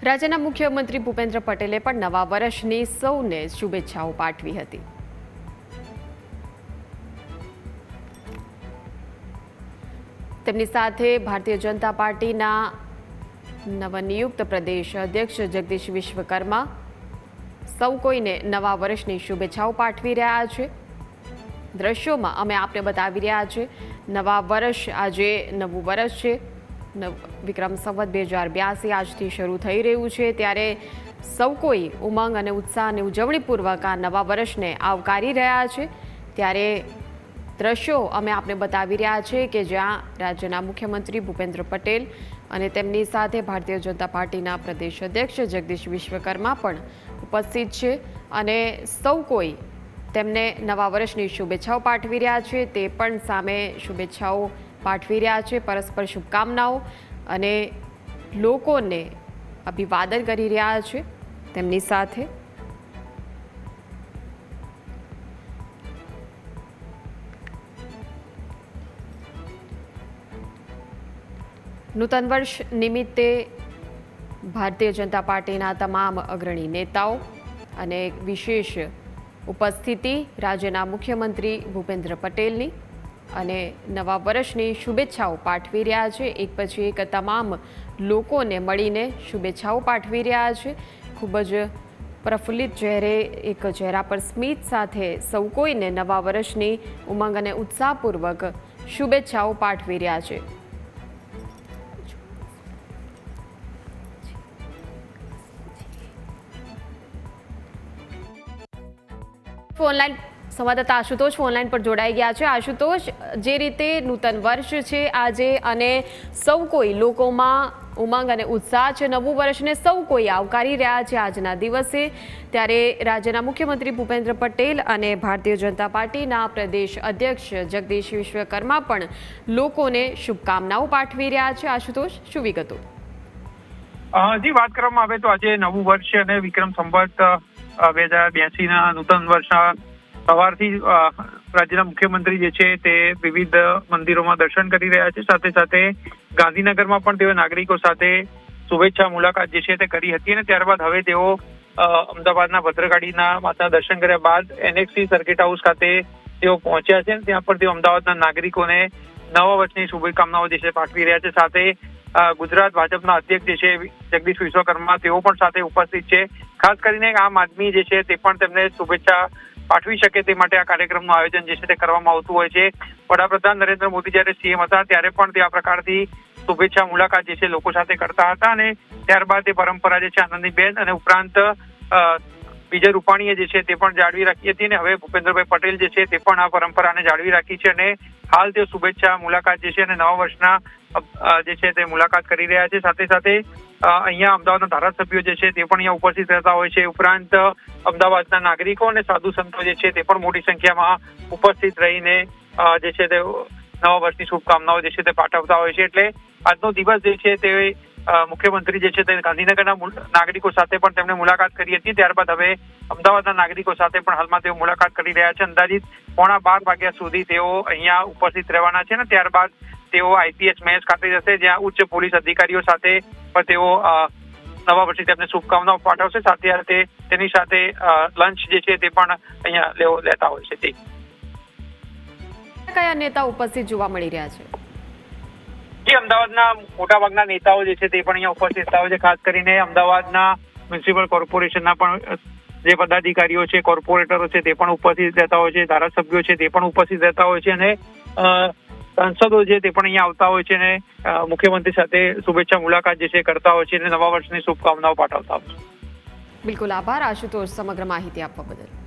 રાજ્યના મુખ્યમંત્રી ભૂપેન્દ્ર પટેલે પણ નવા વર્ષની સૌને શુભેચ્છાઓ પાઠવી હતી. તેમની સાથે ભારતીય જનતા પાર્ટીના નવનિયુક્ત પ્રદેશ અધ્યક્ષ જગદીશ વિશ્વકર્મા સૌ કોઈને નવા વર્ષની શુભેચ્છાઓ પાઠવી રહ્યા છે. દ્રશ્યોમાં અમે આપને બતાવી રહ્યા છે. નવા વર્ષ આજે નવું વર્ષ છે. વિક્રમ સંવત 2082 આજથી શરૂ થઈ રહ્યું છે, ત્યારે સૌ કોઈ ઉમંગ અને ઉત્સાહ અને ઉજવણીપૂર્વક આ નવા વર્ષને આવકારી રહ્યા છે. ત્યારે દ્રશ્યો અમે આપને બતાવી રહ્યા છે કે જ્યાં રાજ્યના મુખ્યમંત્રી ભૂપેન્દ્ર પટેલ અને તેમની સાથે ભારતીય જનતા પાર્ટીના પ્રદેશ અધ્યક્ષ જગદીશ વિશ્વકર્મા પણ ઉપસ્થિત છે અને સૌ કોઈ તેમને નવા વર્ષની શુભેચ્છાઓ પાઠવી રહ્યા છે. તે પણ સામે શુભેચ્છાઓ પાઠવી રહ્યા છે, પરસ્પર શુભકામનાઓ અને લોકોને અભિવાદન કરી રહ્યા છે. તેમની સાથે નૂતન વર્ષ નિમિત્તે ભારતીય જનતા પાર્ટીના તમામ અગ્રણી નેતાઓ અને વિશેષ ઉપસ્થિતિ રાજ્યના મુખ્યમંત્રી ભૂપેન્દ્ર પટેલની અને નવા વર્ષની શુભેચ્છાઓ પાઠવી રહ્યા છે. એક પછી એક તમામ લોકોને મળીને શુભેચ્છાઓ પાઠવી રહ્યા છે. ખૂબ જ પ્રફુલ્લિત ચહેરે, એક ચહેરા પર સ્મિત સાથે સૌ કોઈને નવા વર્ષની ઉમંગ અને ઉત્સાહપૂર્વક શુભેચ્છાઓ પાઠવી રહ્યા છે. ઓનલાઈન સંવાદદાતા આશુતોષ ઓનલાઈન પર જોડાઈ ગયા છે. આશુતોષ, જે રીતે નૂતન વર્ષ છે આજે અને સૌ કોઈ લોકોમાં ઉમંગ અને ઉત્સાહ છે, નવું વર્ષને સૌ કોઈ આવકારી રહ્યા છે આજના દિવસે, ત્યારે રાજ્યના મુખ્યમંત્રી ભૂપેન્દ્ર પટેલ અને ભારતીય જનતા પાર્ટીના પ્રદેશ અધ્યક્ષ જગદીશ વિશ્વકર્મા પણ લોકોને શુભકામનાઓ પાઠવી રહ્યા છે. આશુતોષ, શું વિગતો? જી, વાત કરવામાં આવે તો આજે નવું વર્ષ છે અને વિક્રમ સંવત 2082 નૂતન વર્ષના સવારથી રાજ્યના મુખ્યમંત્રી જે છે તે વિવિધ મંદિરોમાં દર્શન કરી રહ્યા છે. સાથે સાથે ગાંધીનગરમાં પણ તેઓ નાગરિકો સાથે શુભેચ્છા મુલાકાત જે છે તે કરી હતી અને ત્યારબાદ હવે તેઓ અમદાવાદના ભદ્રકાળીના માતા દર્શન કર્યા બાદ NXT સર્કિટ હાઉસ ખાતે તેઓ પહોંચ્યા છે. ત્યાં પર તેઓ અમદાવાદના નાગરિકોને નવા વર્ષની શુભકામનાઓ જે છે પાઠવી રહ્યા છે. સાથે ગુજરાત ભાજપના અધ્યક્ષ જે છે જગદીશ વિશ્વકર્મા તેઓ પણ સાથે ઉપસ્થિત છે. ખાસ કરીને આમ આદમી જે છે તે પણ તેમને શુભેચ્છા પાઠવી શકે તે માટે આ કાર્યક્રમનું આયોજન જે છે તે કરવામાં આવતું હોય છે. વડાપ્રધાન નરેન્દ્ર મોદી જ્યારે CM હતા ત્યારે પણ તે આ પ્રકારથી શુભેચ્છા મુલાકાત જે છે લોકો સાથે કરતા હતા અને ત્યારબાદ એ પરંપરા જે છે આનંદીબેન અને ઉપરાંત વિજય રૂપાણીએ જે છે તે પણ જાળવી રાખી હતી અને હવે ભૂપેન્દ્રભાઈ પટેલ જે છે તે પણ આ પરંપરાને જાળવી રાખી છે અને હાલ તેઓ શુભેચ્છા મુલાકાત જે છે અને નવા વર્ષના જે છે તે મુલાકાત કરી રહ્યા છે. સાથે સાથે અહીંયા અમદાવાદના ધારાસભ્યો જે છે તે પણ અહીંયા ઉપસ્થિત રહેતા હોય છે. ઉપરાંત અમદાવાદના નાગરિકો અને સાધુ સંતો જે છે તે પણ મોટી સંખ્યામાં ઉપસ્થિત રહીને જે છે તે નવા વર્ષની શુભકામનાઓ જે છે તે પાઠવતા હોય છે. એટલે આજનો દિવસ જે છે તે મુખ્યમંત્રી જે છે તે ગાંધીનગરના નાગરિકો સાથે પણ તેમણે મુલાકાત કરી હતી. ત્યારબાદ હવે અમદાવાદના નાગરિકો સાથે પણ હાલમાં તેઓ મુલાકાત કરી રહ્યા છે. અંદાજિત 11:15 વાગ્યા સુધી તેઓ અહીંયા ઉપસ્થિત રહેવાના છે અને ત્યારબાદ તેઓ IPS મહેશ ખાતે જશે, જ્યાં ઉચ્ચ પોલીસ અધિકારીઓ સાથે પણ તેઓ નવા વર્ષની તેમને શુભકામનાઓ પાઠવશે. સાથે સાથે તેની સાથે લંચ જે છે તે પણ અહીંયા લેતા હોય છે. કયા નેતા ઉપસ્થિત જોવા મળી રહ્યા છે? જે અમદાવાદના મોટાભાગના નેતાઓ જે છે તે પણ અહીંયા ઉપસ્થિત થતા હોય છે. ખાસ કરીને અમદાવાદના મ્યુનિસિપલ કોર્પોરેશનના પણ જે પદાધિકારીઓ છે, કોર્પોરેટરો છે તે પણ ઉપસ્થિત રહેતા હોય છે. ધારાસભ્યો છે તે પણ ઉપસ્થિત રહેતા હોય છે અને સાંસદો છે તે પણ અહીંયા આવતા હોય છે અને મુખ્યમંત્રી સાથે શુભેચ્છા મુલાકાત જે છે કરતા હોય છે અને નવા વર્ષની શુભકામનાઓ પાઠવતા હોય છે. બિલકુલ, આભાર આશુતોષ સમગ્ર માહિતી આપવા બદલ.